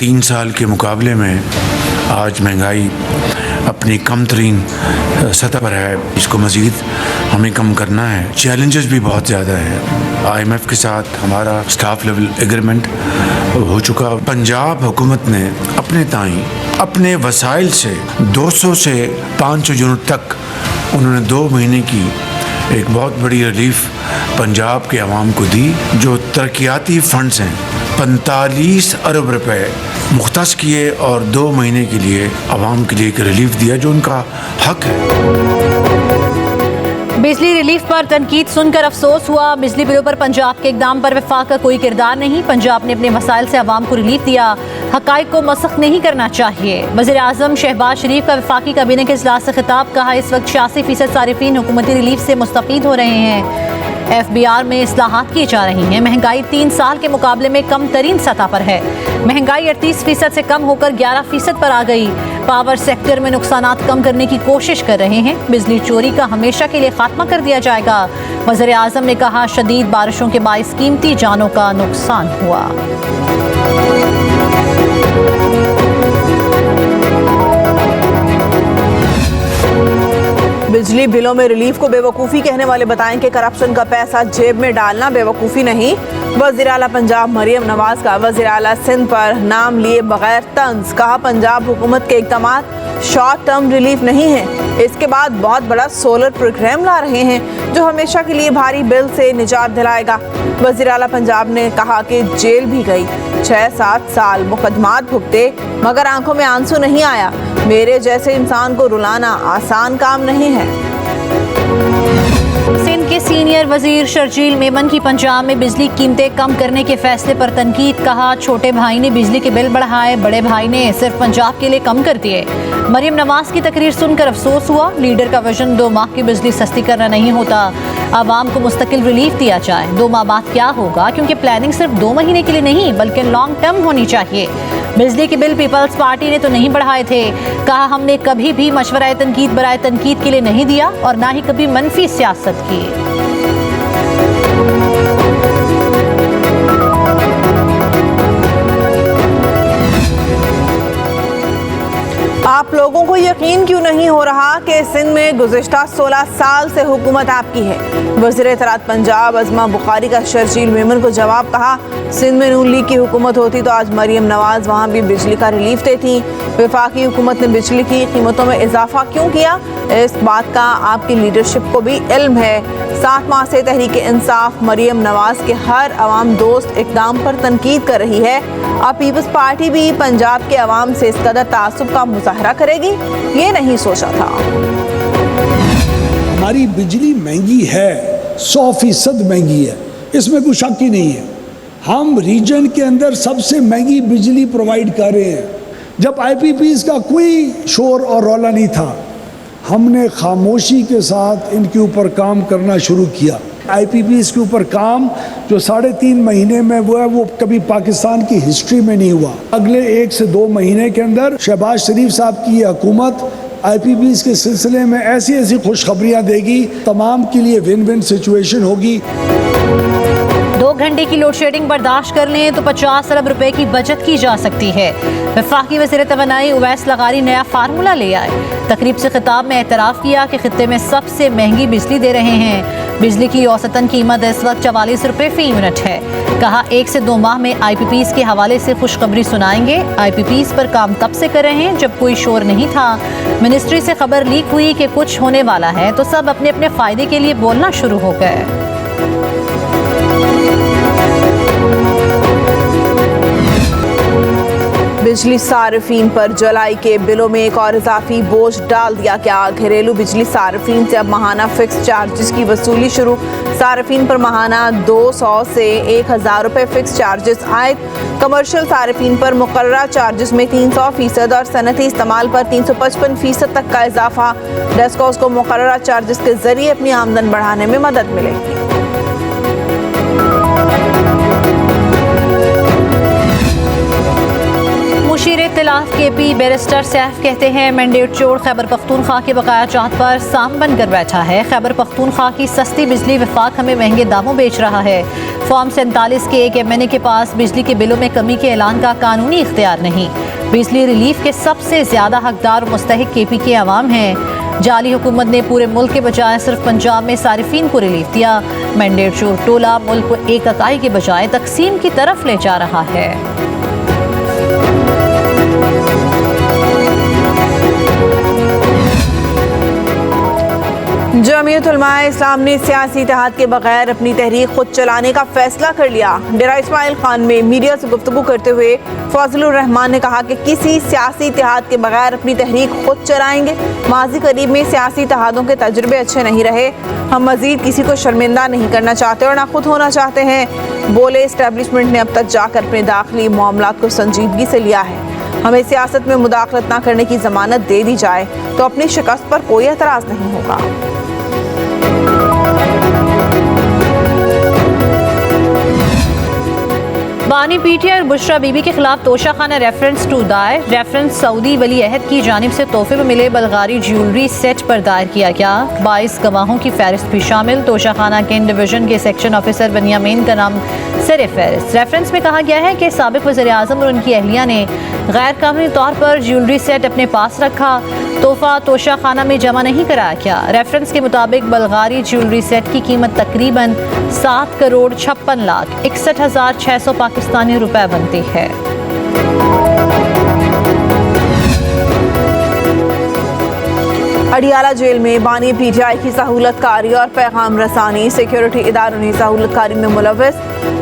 3 साल के मुकाबले में आज महंगाई अपनी कम तरीन सतह पर है। इसको मज़ीद हमें कम करना है। चैलेंजेस भी बहुत ज़्यादा हैं। IMF के साथ हमारा स्टाफ लेवल एग्रीमेंट हो चुका। पंजाब हुकूमत ने अपने ताईं अपने वसाइल से 200 से 500 यूनिट तक उन्होंने 2 महीने की एक बहुत बड़ी रिलीफ पंजाब के अवाम को दी। जो तरक्याती फंड्स हैं 45 अरब रुपए मुख्तस किए और 2 महीने के लिए अवाम के लिए एक रिलीफ दिया जो उनका हक है। बिजली रिलीफ पर तनकीद सुनकर अफसोस हुआ। बिजली बिलों पर पंजाब के इकदाम पर वफाक का कोई किरदार नहीं। पंजाब ने अपने मसाइल से अवाम को रिलीफ दिया। हकाइक को मसख नहीं करना चाहिए। वज़ीर आज़म शहबाज शरीफ का वफाकी काबीना के इजलास से खिताब। कहा इस वक्त 86% सारिफीन हुकूमती रिलीफ से मुस्तफ़ीद हो रहे हैं। FBR में इस्लाहात की जा रही हैं। महंगाई 3 साल के मुकाबले में कम तरीन सतह पर है। महंगाई 38% से कम होकर 11% पर आ गई। पावर सेक्टर में नुकसानात कम करने की कोशिश कर रहे हैं। बिजली चोरी का हमेशा के लिए खात्मा कर दिया जाएगा। वज़ीर आज़म ने कहा शदीद बारिशों के बाइस कीमती जानों का नुकसान हुआ। बिजली बिलों में रिलीफ को बेवकूफ़ी कहने वाले बताएं कि करप्शन का पैसा जेब में डालना बेवकूफ़ी नहीं। वज़ीर आला पंजाब मरियम नवाज का वज़ीर आला सिंध पर नाम लिए बगैर तंज। कहा पंजाब हुकूमत के इक़दाम शॉर्ट टर्म रिलीफ नहीं है। इसके बाद बहुत बड़ा सोलर प्रोग्राम ला रहे हैं जो हमेशा के लिए भारी बिल से निजात दिलाएगा। वज़ीर आला पंजाब ने कहा कि जेल भी गई, 6-7 साल मुकदमात भुगते मगर आंखों में आंसू नहीं आया। मेरे जैसे इंसान को रुलाना आसान काम नहीं है। सिंध के सीनियर वजीर शर्जील मेमन की पंजाब में बिजली कीमतें कम करने के फैसले पर तनकीद। कहा छोटे भाई ने बिजली के बिल बढ़ाए, बड़े भाई ने सिर्फ पंजाब के लिए कम कर दिए। मरियम नवाज की तकरीर सुनकर अफसोस हुआ। लीडर का विजन 2 माह की बिजली सस्ती करना नहीं होता, आवाम को मुस्तकिल रिलीफ दिया जाए। 2 माह बाद क्या होगा, क्योंकि प्लानिंग सिर्फ 2 महीने के लिए नहीं बल्कि लॉन्ग टर्म होनी चाहिए। बिजली के बिल पीपल्स पार्टी ने तो नहीं बढ़ाए थे। कहा हमने कभी भी मशवरा तनकीद बराए तनकीद के लिए नहीं दिया और ना ही कभी मनफी सियासत की। आप लोगों को यकीन क्यों नहीं हो रहा कि सिंध में गुज़िश्ता 16 साल से हुकूमत आपकी है। वज़ीर इत्तलात पंजाब अज़मा बुखारी का शर्जील मेमन को जवाब। कहा सिंध में नून लीग की हुकूमत होती तो आज मरियम नवाज वहाँ भी बिजली का रिलीफ देती। वफाकी हुकूमत ने बिजली की कीमतों में इजाफा क्यों किया, इस बात का आपकी लीडरशिप को भी इल्म है। 7 माह से तहरीक इंसाफ मरियम नवाज के हर अवाम दोस्त इक़दाम पर तनकीद कर रही है। अब पीपल्स पार्टी भी पंजाब के अवाम से इस कदर तासुब का मुजाहरा करेगी, ये नहीं सोचा था। हमारी बिजली महंगी है, 100% महंगी है, इसमें कोई शक ही नहीं है। हम रीजन के अंदर सबसे महंगी बिजली प्रोवाइड कर रहे हैं। जब IPPs का कोई शोर और रौला नहीं था, हमने खामोशी के साथ इनके ऊपर काम करना शुरू किया। IPPs के ऊपर काम जो 3.5 महीने में हुआ है वो कभी पाकिस्तान की हिस्ट्री में नहीं हुआ। अगले 1 से 2 महीने के अंदर शहबाज शरीफ साहब की हुकूमत IPPs के सिलसिले में ऐसी ऐसी खुशखबरियाँ देगी, तमाम के लिए विन विन सिचुएशन होगी। 2 घंटे की लोड शेडिंग बर्दाश्त कर लें तो 50 अरब रुपए की बचत की जा सकती है। वफाकी वज़ीर तवानाई उवैस लगारी नया फार्मूला ले आए। तकरीब से खिताब में एतराफ़ किया कि खित्ते में सबसे महंगी बिजली दे रहे हैं। बिजली की औसतन कीमत इस वक्त 44 रुपये फ़ी यूनिट है। कहा 1 से 2 माह में IPPs के हवाले से खुशखबरी सुनाएंगे। IPPs पर काम तब से कर रहे हैं जब कोई शोर नहीं था। मिनिस्ट्री से खबर लीक हुई कि कुछ होने वाला है तो सब अपने अपने फ़ायदे के लिए बोलना शुरू हो गए। बिजली सार्फिन पर जुलाई के बिलों में एक और इजाफी बोझ डाल दिया गया। घरेलू बिजली सार्फिन से अब माहाना फिक्स चार्जेस की वसूली शुरू। सार्फिन पर माहाना 200 से 1000 रुपये फिक्स चार्जेस आए। कमर्शियल सार्फिन पर मुकर्ररा चार्जेस में 300% और सनती इस्तेमाल पर 355% तक का इजाफा। डेस्कोस को मुकर्ररा चार्जेस के जरिए अपनी आमदन बढ़ाने में मदद मिलेगी। मुशीर इत्तलाफ KP बैरिस्टर सैफ कहते हैं मैंडेट चोर खैबर पख्तूनख्वा के बकाया चाहत पर साम बनकर बैठा है। खैबर पख्तूनख्वा की सस्ती बिजली वफाक हमें महंगे दामों बेच रहा है। फॉर्म 47 के एक MNA के पास बिजली के बिलों में कमी के ऐलान का कानूनी इख्तियार नहीं। बिजली रिलीफ के सबसे ज़्यादा हकदार और मुस्तहिक KP के अवाम हैं। जाली हुकूमत ने पूरे मुल्क के बजाय सिर्फ पंजाब में सारिफीन को रिलीफ दिया। मैंडेट चोर टोला मुल्क को एक इकाई के बजाय तकसीम की तरफ ले जा रहा है। जमीयत उलमाए इस्लाम ने सियासी इत्तेहाद के बगैर अपनी तहरीक खुद चलाने का फैसला कर लिया। डेरा इस्माइल खान में मीडिया से गुफ्तगू करते हुए फजलुर रहमान ने कहा कि किसी सियासी इत्तेहाद के बगैर अपनी तहरीक खुद चलाएंगे। माजी करीब में सियासी इत्तेहादों के तजुर्बे अच्छे नहीं रहे। हम मजीद किसी को शर्मिंदा नहीं करना चाहते और ना खुद होना चाहते हैं। बोले इस्टेब्लिशमेंट ने अब तक जाकर अपने दाखिली मामलात को संजीदगी से लिया है। हमें सियासत में मुदाखलत ना करने की जमानत दे दी जाए तो अपनी शिकस्त पर कोई एतराज़ नहीं होगा। बानी PTI और बुशरा बीबी के खिलाफ तोशाखाना रेफरेंस टू दायर। रेफरेंस सऊदी वली अहद की जानिब से तोहफे में मिले बल्गारी ज्वेलरी सेट पर दायर किया गया। 22 गवाहों की फहरिस्त भी शामिल। तोशाखाना के डिवीजन के सेक्शन ऑफिसर बनियामीन का नाम सर फहरिस्त। रेफरेंस में कहा गया है कि साबिक वज़ीर-ए-आज़म और उनकी अहलिया ने गैर कानूनी तौर पर ज्वेलरी सेट अपने पास रखा। तोहफा तोशाखाना में जमा नहीं कराया गया। रेफरेंस के मुताबिक बल्गारी ज्वेलरी सेट की कीमत तकरीबन 7 करोड़ 56 लाख 61,600 पाकिस्तानी रुपए बनती है। अडियाला जेल में बानी PTI की सहूलतकारी और पैगाम रसानी। सिक्योरिटी इदारों ने सहूलतकारी में मुलव्वस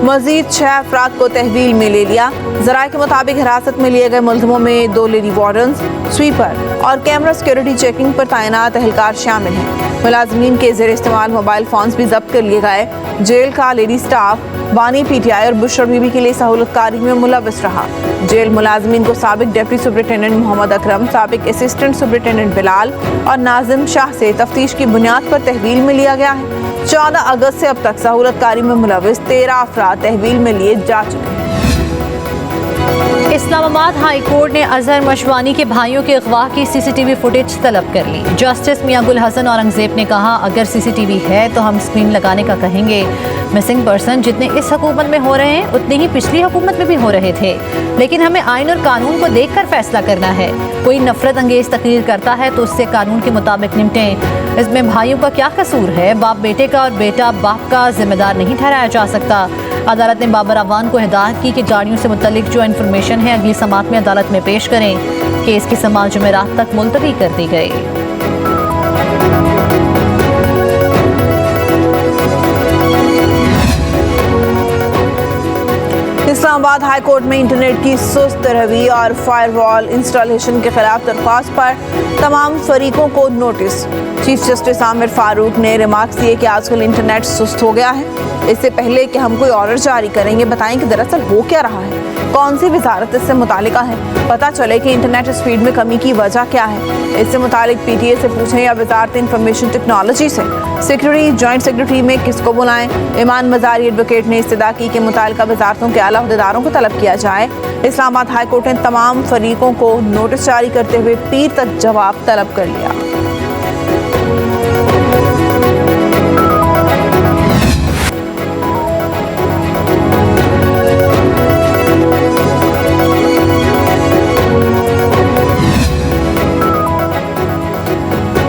मजीद 6 अफराद को तहवील में ले लिया। ज़राए के मुताबिक हिरासत में लिए गए मुल्ज़िमों में 2 लेडी वार्डन्स, स्वीपर और कैमरा सिक्योरिटी चेकिंग पर तैनात एहलकार शामिल हैं। मुलाजमीन के ज़ेर इस्तेमाल मोबाइल फ़ोन्स भी जब्त कर लिए गए। जेल का लेडी स्टाफ बानी PTI और बुशरा बीबी के लिए सहूलतकारी में मुलव्वस रहा। जेल मुलाजमीन को साबिक डिप्टी सुपरिटेंडेंट मोहम्मद अकरम, साबिक असिस्टेंट सुपरिटेंडेंट बिलाल और नाजिम शाह से तफ्तीश की बुनियाद पर तहवील में लिया गया है। 14 अगस्त से अब तक सहूलतकारी में मुलव्वस 13 अफराद तहवील में लिए जा चुके हैं। इस्लामाबाद हाई कोर्ट ने अजहर मशवानी के भाइयों के अगवा की CCTV फुटेज तलब कर ली। जस्टिस मियां गुल हसन औरंगजेब ने कहा, अगर CCTV है तो हम स्क्रीन लगाने का कहेंगे। मिसिंग पर्सन जितने इस हुकूमत में हो रहे हैं उतने ही पिछली हुकूमत में भी हो रहे थे, लेकिन हमें आइन और कानून को देखकर फैसला करना है। कोई नफरत अंगेज तकरीर करता है तो उससे कानून के मुताबिक निपटें। इसमें भाइयों का क्या कसूर है? बाप बेटे का और बेटा बाप का जिम्मेदार नहीं ठहराया जा सकता। अदालत ने बाबर अवान को हिदायत की कि गाड़ियों से मुतल्लिक जो इन्फॉर्मेशन है अगली समात में अदालत में पेश करें। केस की समाअत जुमेरात तक मुलतवी कर दी गई। इस्लामाबाद हाई कोर्ट में इंटरनेट की सुस्त रवि और फायरवॉल इंस्टॉलेशन के खिलाफ दरख्वास्त पर तमाम फरीकों को notice. Chief justice Aamir Farooq ने रिमार्क्स दिए कि आजकल इंटरनेट सुस्त हो गया है। इससे पहले कि हम कोई ऑर्डर जारी करेंगे, बताएं कि दरअसल हो क्या रहा है, कौन सी वजारत इससे मुतालिका है, पता चले कि इंटरनेट स्पीड में कमी की वजह क्या है। इससे मुतालिक PTA से पूछें या वजारत इंफॉर्मेशन टेक्नोलॉजी से। सेक्रेटरी जॉइंट सेक्रेटरी में किसको बुलाएं? ईमान मजारी एडवोकेट ने इस्तदा की कि मुतालिका वजारतों के आला अहदेदारों को तलब किया जाए। इस्लामाबाद हाई कोर्ट ने तमाम फरीकों को नोटिस जारी करते हुए पीर तक जवाब तलब कर लिया।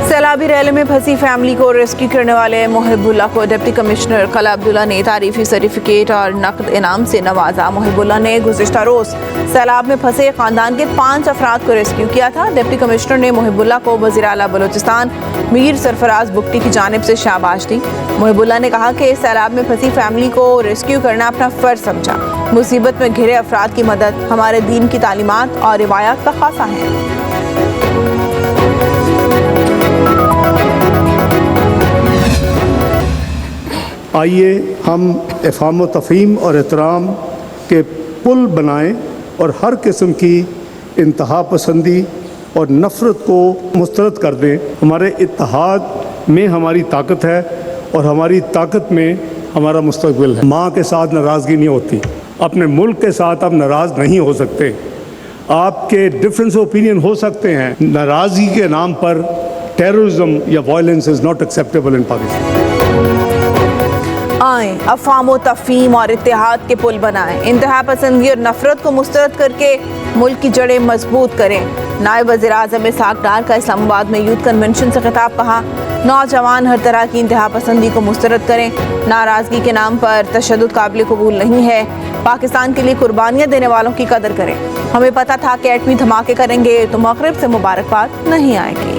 सैलाबी रैली में फंसी फैमिली को रेस्क्यू करने वाले मुहिबुल्लाह को डिप्टी कमिश्नर कला अब्दुल्ला ने तारीफी सर्टिफिकेट और नकद इनाम से नवाजा। मुहिबुल्लाह ने गुज़िश्ता रोज़ सैलाब में फंसे खानदान के 5 अफराद को रेस्क्यू किया था। डिप्टी कमिश्नर ने मुहिबुल्लाह को वज़ीर आला बलूचिस्तान मीर सरफराज बुगटी की जानिब से शाबाश दी। मुहिबुल्लाह ने कहा कि सैलाब में फंसी फैमिली को रेस्क्यू करना अपना फ़र्ज समझा। मुसीबत में घिरे अफराद की मदद हमारे दीन की तालीमात और रिवायात का खासा है। आइए हम इफ़हाम व तफ़हीम और एहतराम के पुल बनाएं और हर किस्म की इंतहा पसंदी और नफ़रत को मुस्तरद कर दें। हमारे इत्तेहाद में हमारी ताकत है और हमारी ताकत में हमारा मुस्तक़बिल है। माँ के साथ नाराज़गी नहीं होती, अपने मुल्क के साथ आप नाराज़ नहीं हो सकते। आपके डिफरेंस ऑफ ओपिनियन हो सकते हैं, नाराज़गी के नाम पर टेररिज्म या वायलेंस इज़ नॉट एक्सेप्टेबल इन पाकिस्तान। आएं, अफ़वाम व तफ़हीम और इत्तेहाद के पुल बनाएं, इंतहा पसंदी और नफरत को मुस्तरद करके मुल्क की जड़ें मजबूत करें। नायब वज़ीर-ए-आज़म इसहाक़ डार का इस्लामाबाद में यूथ कन्वेंशन से खिताब। कहा, नौजवान हर तरह की इंतहा पसंदी को मुस्तरद करें, नाराज़गी के नाम पर तशद्दुद काबिल कबूल नहीं है। पाकिस्तान के लिए कुर्बानियाँ देने वालों की कदर करें। हमें पता था कि एटमी धमाके करेंगे तो मगरिब से मुबारकबाद नहीं आएगी।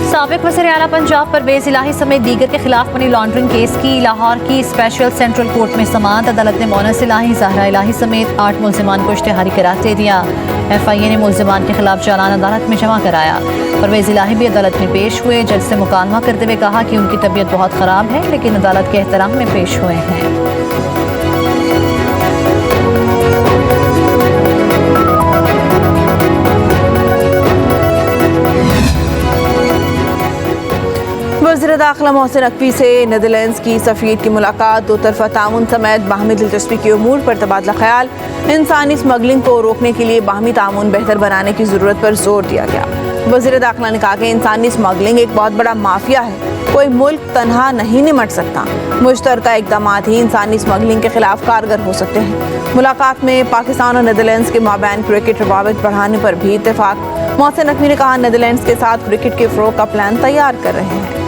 साबिक वज़ीर-ए-आला पंजाब परवेज़ इलाही समेत दीगर के खिलाफ मनी लॉन्ड्रिंग केस की लाहौर की स्पेशल सेंट्रल कोर्ट में समाअत। अदालत ने मोनस इलाही, ज़हरा इलाही समेत 8 मुल्ज़िमान को इश्तिहारी करार दे दिया। FIA ने मुल्ज़िमान के खिलाफ चालान अदालत में जमा कराया। परवेज़ इलाही भी अदालत में पेश हुए। जज से मुकालमा करते हुए कहा कि उनकी तबीयत बहुत ख़राब है, लेकिन अदालत के एहतराम में पेश हुए हैं। वज़ीर दाखिला मोहसिन नकवी से नीदरलैंड्स की सफ़ीर की मुलाकात। दो तरफ़ा ताउन समेत बाहमी दिलचस्पी के उमूर पर तबादला ख्याल। इंसानी स्मगलिंग को रोकने के लिए बाहमी ताउन बेहतर बनाने की ज़रूरत पर जोर दिया गया। वज़ीर दाखिला ने कहा कि इंसानी स्मगलिंग एक बहुत बड़ा माफिया है, कोई मुल्क तनहा नहीं निमट सकता। मुश्तरका इक़दामात ही इंसानी स्मगलिंग के खिलाफ कारगर हो सकते हैं। मुलाकात में पाकिस्तान और नीदरलैंड्स के माबैन क्रिकेट रवाबित बढ़ाने पर भी इत्तेफाक। मोहसिन नकवी ने कहा, नीदरलैंड्स के साथ क्रिकेट के फ़रोग़ का प्लान तैयार कर रहे हैं।